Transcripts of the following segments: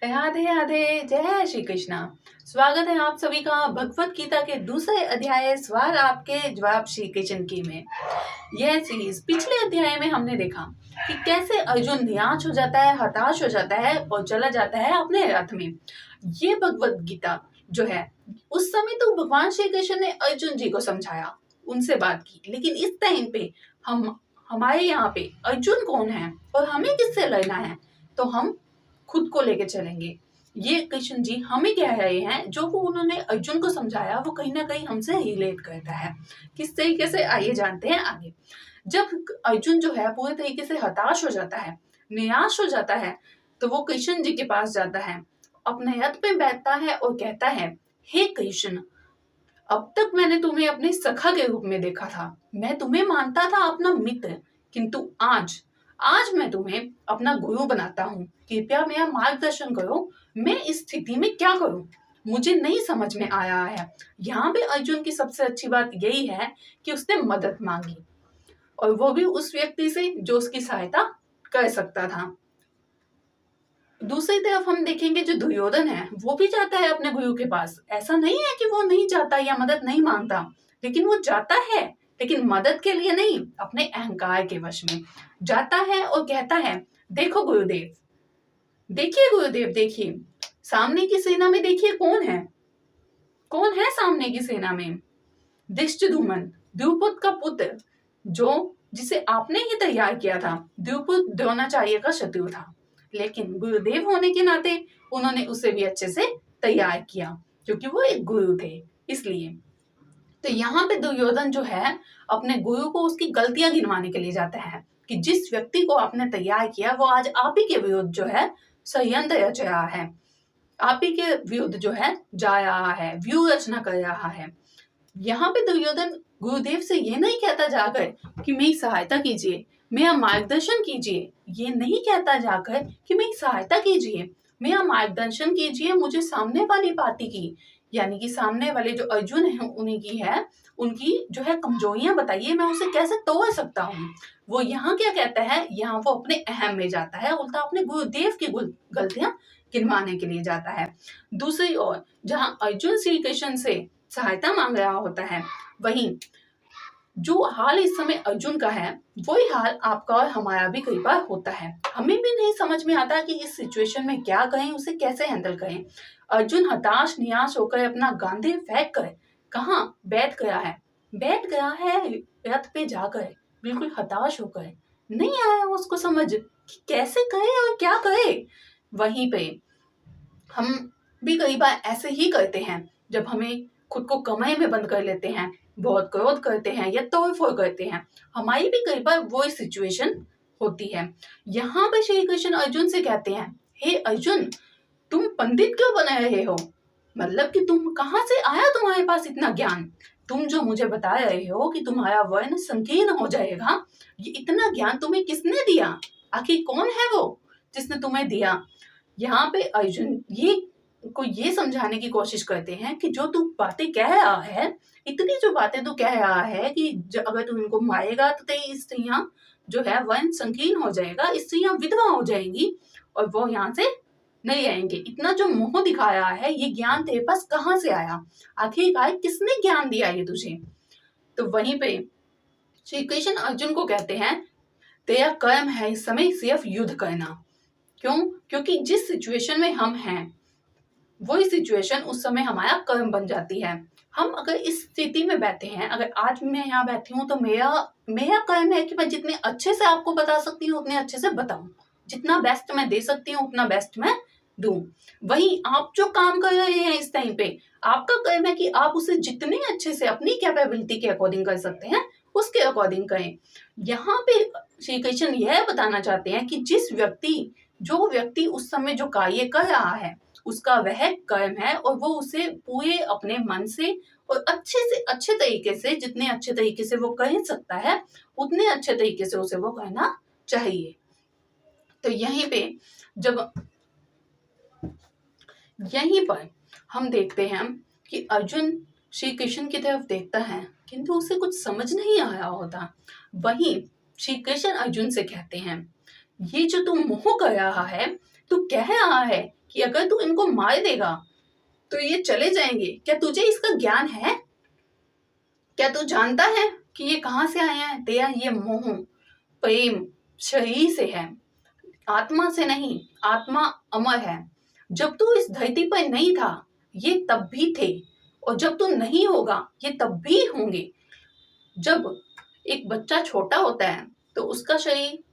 राधे राधे, जय श्री कृष्णा। स्वागत है आप सभी का भगवत गीता के दूसरे अध्याय सवाल आपके जवाब श्री कृष्ण की में। यह चीज पिछले अध्याय में हमने देखा कि कैसे अर्जुन निराश हो जाता है, हताश हो जाता है और चला जाता है अपने रथ में। ये भगवत गीता जो है, उस समय तो भगवान श्री कृष्ण ने अर्जुन जी को समझाया, उनसे बात की, लेकिन इस टाइम पे हमारे यहाँ पे अर्जुन कौन है और हमें किससे लड़ना है, तो हम खुद को लेके चलेंगे। ये कृष्ण जी हमें कह रहे हैं, जो वो उन्होंने अर्जुन को समझाया वो कहीं ना कहीं हमसे रिलेट करता है। किस तरीके से, आइए जानते हैं आगे। जब अर्जुन जो है पूरे तरीके से हताश हो जाता है, निराश हो जाता है, तो वो कृष्ण जी के पास जाता है, अपने रथ पे बैठता है और कहता है, हे कृष्ण, अब तक मैंने तुम्हें अपने सखा के रूप में देखा था, मैं तुम्हें मानता था अपना मित्र, किंतु आज आज मैं तुम्हें अपना गुरु बनाता हूँ। कृपया मेरा मार्गदर्शन करो, मैं इस स्थिति में क्या करूं, मुझे नहीं समझ में आया है। यहाँ पे अर्जुन की सबसे अच्छी बात यही है कि उसने मदद मांगी, और वो भी उस व्यक्ति से जो उसकी सहायता कर सकता था। दूसरी तरफ हम देखेंगे जो दुर्योधन है, वो भी जाता है अपने गुरु के पास। ऐसा नहीं है कि वो नहीं जाता या मदद नहीं मांगता, लेकिन वो जाता है, लेकिन मदद के लिए नहीं, अपने अहंकार के वश में जाता है और कहता है, देखो गुरुदेव, देखिए गुरुदेव, देखिए सामने की सेना में, देखिए कौन है सामने की सेना में? धृष्टद्युम्न, द्रुपद का पुत्र, जो जिसे आपने ही तैयार किया था। द्रुपद द्रोणाचार्य का शत्रु था, लेकिन गुरुदेव होने के नाते उन्होंने उसे भी अच्छे से तैयार किया, क्योंकि वो एक गुरु थे, इसलिए। तो यहाँ पे दुर्योधन जो है, अपने गुरु को उसकी गलतियां गिनवाने के लिए जाता है कि जिस व्यक्ति को आपने तैयार किया वो आज आप ही के विरुद्ध जो है षड्यंत्र रच रहा है, आप ही के विरुद्ध जो है जा रहा है, व्यू रचना कर रहा है। यहाँ पे दुर्योधन गुरुदेव से ये नहीं कहता जाकर कि मेरी सहायता कीजिए, मेरा मार्गदर्शन कीजिए, ये नहीं कहता जाकर कि मेरी सहायता कीजिए, मेरा मार्गदर्शन कीजिए, मुझे सामने वाली पार्टी की, यानी कि सामने वाले जो अर्जुन है उन्हीं की है, उनकी जो है कमजोरियां बताइए, मैं उसे कैसे तोड़ सकता हूँ। वो यहाँ क्या कहता है, यहाँ वो अपने अहम में जाता है, उल्टा अपने गुरुदेव की गलतियां गिनवाने के लिए जाता है। दूसरी ओर जहाँ अर्जुन श्री कृष्ण से सहायता मांग रहा होता है, वहीं जो हाल इस समय अर्जुन का है, वही हाल आपका और हमारा भी कई बार होता है। हमें भी नहीं समझ में आता कि इस सिचुएशन में क्या कहें, उसे कैसे हैंडल करें। अर्जुन हताश निराश होकर अपना गांधी फेंक कर कहाँ बैठ गया है रथ पे जाकर, बिल्कुल हताश होकर। नहीं आया उसको समझ कि कैसे कहे और क्या कहे। वहीं पे हम भी कई बार ऐसे ही करते हैं, जब हमें खुद को कमरे में बंद कर लेते हैं, बहुत क्रोध करते हैं या तोड़फोड़ करते हैं, हमारी भी कई बार वो सिचुएशन होती है। यहाँ पे श्री कृष्ण अर्जुन से कहते हैं, हे अर्जुन, तुम पंडित क्यों बना रहे हो? मतलब कि तुम कहाँ से आया तुम्हारे पास इतना ज्ञान? तुम जो मुझे बता रहे हो कि तुम्हारा वर्ण संकीर्ण हो जाएगा, ये इतना ज्ञान तुम्हें किसने दिया? आखिर कौन है वो जिसने तुम्हें दिया? यहाँ पे अर्जुन ये समझाने की कोशिश करते हैं कि जो तू बातें कह रहा है, इतनी जो बातें तू कह रहा है कि अगर तू इनको मारेगा तो तेरी स्त्रियां जो है वर्ण संकीर्ण हो जाएगा, स्त्रियां विधवा हो जाएंगी और वो यहाँ से नहीं आएंगे। इतना जो मोह दिखाया है, ये ज्ञान तेरे पास कहाँ से आया? आखिरकार किसने ज्ञान दिया ये तुझे? तो वहीं पे श्री कृष्ण अर्जुन को कहते हैं, तेरा कर्म है इस समय सिर्फ युद्ध करना। क्यों? क्योंकि जिस सिचुएशन में हम हैं, वही सिचुएशन उस समय हमारा कर्म बन जाती है। हम अगर इस स्थिति में बैठे हैं, अगर आज मैं यहाँ बैठी हूँ, तो मेरा कर्म है कि मैं जितने अच्छे से आपको बता सकती हूँ उतने अच्छे से बताऊं, जितना बेस्ट मैं दे सकती हूँ उतना बेस्ट मैं दूं। वहीं आप जो काम कर रहे हैं इस टाइम पे, आपका कर्म है कि आप उसे जितने अच्छे से अपनी कैपेबिलिटी के अकॉर्डिंग कर सकते हैं, उसके अकॉर्डिंग करें। यहाँ पे श्री कृष्ण यह बताना चाहते हैं कि जो व्यक्ति उस समय जो कार्य कर रहा है, उसका वह कर्म है और वो उसे पूरे अपने मन से और अच्छे तरीके से, जितने अच्छे तरीके से वो कर सकता है, उतने अच्छे तरीके से उसे वो करना चाहिए। तो यहीं पर हम देखते हैं कि अर्जुन श्री कृष्ण की तरफ देखता है, किंतु उसे कुछ समझ नहीं आ रहा होता। वहीं श्री कृष्ण अर्जुन से कहते हैं, ये जो तू मोह कर रहा है, तू कह रहा है कि अगर तू इनको मार देगा तो ये चले जाएंगे। क्या तुझे इसका ज्ञान है? क्या तू जानता है कि ये कहाँ से आया है? तेरा ये मोह प्रेम शरीर से है, आत्मा से नहीं। आत्मा अमर है। जब तू इस धरती पर नहीं था ये तब भी थे, और जब तू नहीं होगा ये तब भी होंगे। जब एक बच्चा छोटा होता है तो उसका शरीर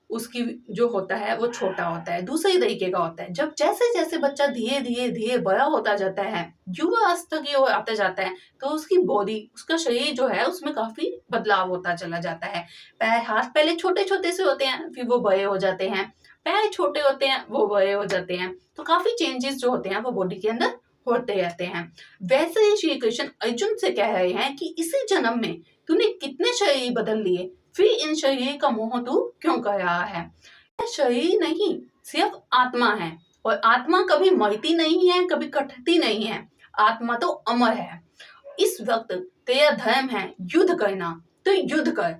उसकी जो होता है वो छोटा होता है, दूसरे तरीके का होता है। जब जैसे जैसे बच्चा धीरे धीरे धीरे बड़ा होता जाता है, युवा अवस्था की ओर आता जाता है, तो उसकी बॉडी, उसका शरीर जो है उसमें काफी बदलाव होता चला जाता है। पैर हाथ पहले छोटे छोटे से होते हैं, फिर वो बड़े हो जाते हैं। पैर छोटे होते हैं, वो बड़े हो जाते हैं। तो काफी चेंजेस जो होते हैं वो बॉडी के अंदर होते रहते हैं। वैसे ही श्री कृष्ण अर्जुन से कह रहे हैं कि इसी जन्म में तूने कितने शरीर बदल लिए, फिर इन शरीर का मोह तू क्यों कर रहा है? शरीर नहीं, सिर्फ आत्मा है, और आत्मा कभी मरती नहीं है, कभी कटती नहीं है। आत्मा तो अमर है। इस वक्त तेरा धर्म है युद्ध करना, तो युद्ध कर।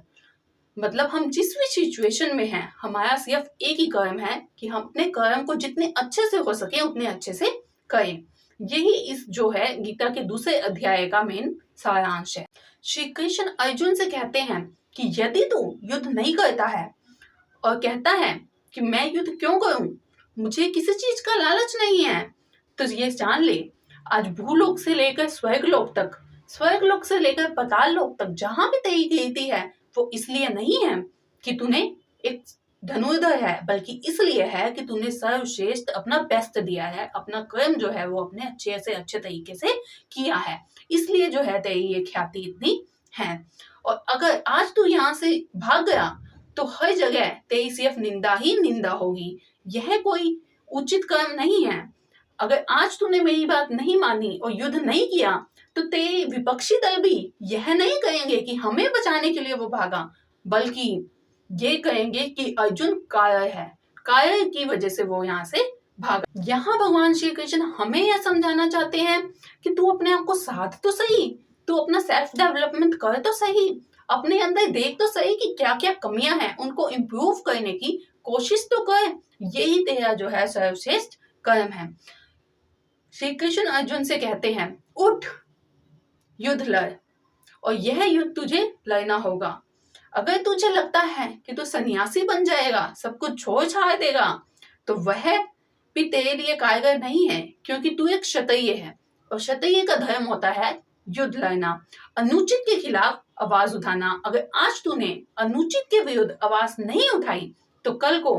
मतलब हम जिस भी सिचुएशन में हैं, हमारा सिर्फ एक ही कर्म है कि हम अपने कर्म को जितने अच्छे से हो सके उतने अच्छे से करें। यही इस जो है गीता के दूसरे अध्याय का मेन सारांश है। श्री कृष्ण अर्जुन से कहते हैं कि यदि तू युद्ध नहीं करता है और कहता है कि मैं युद्ध क्यों करूं, मुझे किसी चीज का लालच नहीं है, तो ये जान ले आज भूलोक से लेकर स्वर्गलोक तक, स्वर्गलोक से लेकर पाताल लोक तक जहां भी तेरी कीर्ति है वो इसलिए नहीं है कि तूने एक धनुर्धर है, बल्कि इसलिए है कि तूने सर्वश्रेष्ठ अपना बेस्ट दिया है, अपना कर्म जो है वो अपने अच्छे से अच्छे तरीके से किया है, इसलिए जो है तेरी ये ख्याति इतनी है। और अगर आज तू यहाँ से भाग गया तो हर जगह तेरी सिर्फ निंदा ही निंदा होगी। यह कोई उचित कर्म नहीं है। अगर आज तूने मेरी बात नहीं मानी और युद्ध नहीं किया तो तेरे विपक्षी दल भी यह नहीं कहेंगे कि हमें बचाने के लिए वो भागा, बल्कि ये कहेंगे कि अर्जुन कायर है, कायर की वजह से वो यहाँ से भागा। यहाँ भगवान श्री कृष्ण हमें यह समझाना चाहते हैं कि तू अपने आप को साध तो सही, तू अपना सेल्फ डेवलपमेंट कर तो सही, अपने अंदर देख तो सही कि क्या क्या कमियां हैं, उनको इम्प्रूव करने की कोशिश तो कर। यही तेरा जो है सर्वश्रेष्ठ कर्म है। श्री कृष्ण अर्जुन से कहते हैं उठ युद्ध लड़, और यह युद्ध तुझे लड़ना होगा। अगर तुझे लगता है कि तू सन्यासी बन जाएगा, सब कुछ छोड़ छाड़ देगा, तो वह भी तेरे लिए कारगर नहीं है, क्योंकि तू एक क्षत्रिय है और क्षत्रिय का धर्म होता है युद्ध लड़ना, अनुचित के खिलाफ आवाज उठाना। अगर आज तूने अनुचित के विरुद्ध आवाज नहीं उठाई तो कल को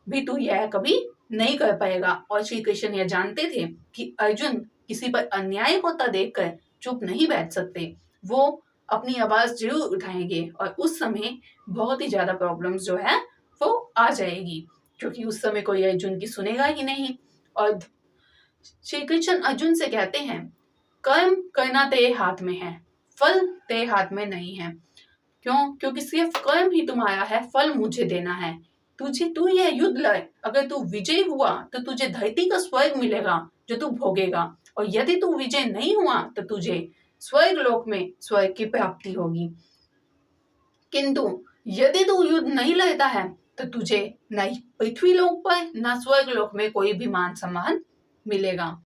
भी तू यह कभी नहीं कर पाएगा। और श्री कृष्ण यह जानते थे कि अर्जुन किसी पर अन्याय होता देखकर चुप नहीं बैठ सकते, वो अपनी आवाज जरूर उठाएंगे, और उस समय बहुत ही ज्यादा प्रॉब्लम्स जो है वो आ जाएगी, क्योंकि उस समय कोई अर्जुन की सुनेगा ही नहीं। और श्री कृष्ण अर्जुन से कहते हैं कर्म करना तेरे हाथ में है, फल तेरे हाथ में नहीं है। क्यों? क्योंकि सिर्फ कर्म ही तुम्हारा है, फल मुझे देना है। तू यह युद्ध लड़, अगर तू विजय हुआ तो तुझे धरती का स्वर्ग मिलेगा जो तू भोगेगा, और यदि तू विजय नहीं हुआ तो तुझे स्वर्ग लोक में स्वर्ग की प्राप्ति होगी। किंतु यदि तू युद्ध नहीं लड़ता है तो तुझे न पृथ्वी लोक पर न स्वर्ग लोक में कोई भी मान सम्मान मिलेगा।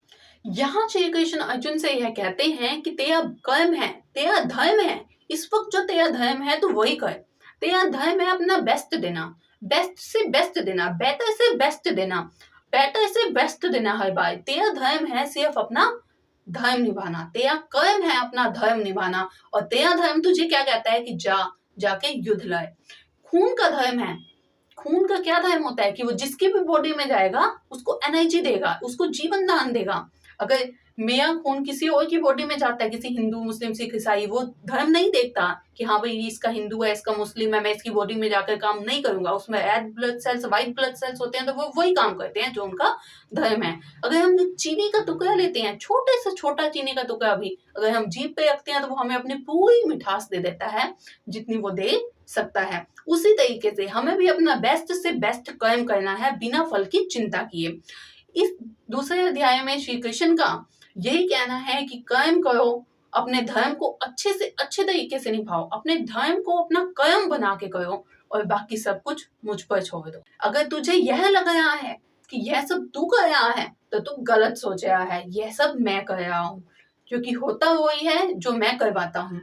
यहाँ श्री कृष्ण अर्जुन से यह कहते हैं कि तेरा कर्म है, तेरा धर्म है, इस वक्त जो तेरा धर्म है तो वही कर। तेरा धर्म है अपना बेस्ट देना, बेस्ट से बेस्ट देना, बेटर से बेस्ट देना, बेटर से बेस्ट देना हर बार। तेरा धर्म है सिर्फ अपना धर्म निभाना, तेरा कर्म है अपना धर्म निभाना। और तेरा धर्म तुझे क्या कहता है कि जाके युद्ध लड़। खून का धर्म है। खून का क्या धर्म होता है कि वो जिसकी भी बॉडी में जाएगा उसको एनर्जी देगा, उसको जीवन दान देगा। अगर मेरा खून किसी और की बॉडी में जाता है, किसी हिंदू मुस्लिम सिख ईसाई, वो धर्म नहीं देखता कि हाँ भाई इसका हिंदू है, इसका मुस्लिम है, मैं इसकी बॉडी में जाकर काम नहीं करूंगा। उसमें red blood cells, white blood cells होते हैं, तो वो वही काम करते हैं जो उनका धर्म है। अगर हम चीनी का टुकड़ा लेते हैं, छोटे से छोटा चीनी का टुकड़ा भी अगर हम जीभ पे रखते हैं तो वो हमें अपनी पूरी मिठास दे देता है जितनी वो दे सकता है। उसी तरीके से हमें भी अपना बेस्ट से बेस्ट कर्म करना है बिना फल की चिंता किए। इस दूसरे अध्याय में श्री कृष्ण का यही कहना है कि कर्म करो, अपने धर्म को अच्छे से अच्छे तरीके से निभाओ, अपने धर्म को अपना कर्म बना के करो, और बाकी सब कुछ मुझ पर छोड़ दो। अगर तुझे यह लग रहा है कि यह सब तू कर रहा है तो तू गलत सोच रहा है, यह सब मैं कर रहा हूँ, क्योंकि होता वही है जो मैं करवाता हूँ।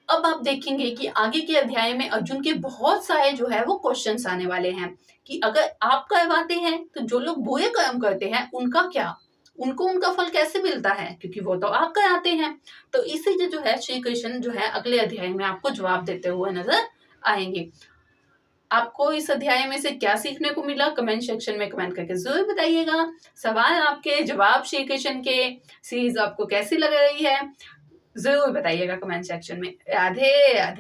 अब आप देखेंगे कि आगे के अध्याय में अर्जुन के बहुत सारे जो है वो क्वेश्चंस आने वाले हैं कि अगर आप करवाते हैं तो जो लोग बुरे कर्म करते हैं उनका क्या, उनको उनका फल कैसे मिलता है, क्योंकि वो तो आप कराते हैं। तो इसीलिए जो है श्री कृष्ण जो है अगले अध्याय में आपको जवाब देते हुए नजर आएंगे। आपको इस अध्याय में से क्या सीखने को मिला, कमेंट सेक्शन में कमेंट करके जरूर बताइएगा। सवाल आपके, जवाब श्री कृष्ण के सीरीज आपको कैसी लग रही है, जरूर बताइएगा कमेंट सेक्शन में। राधे राधे।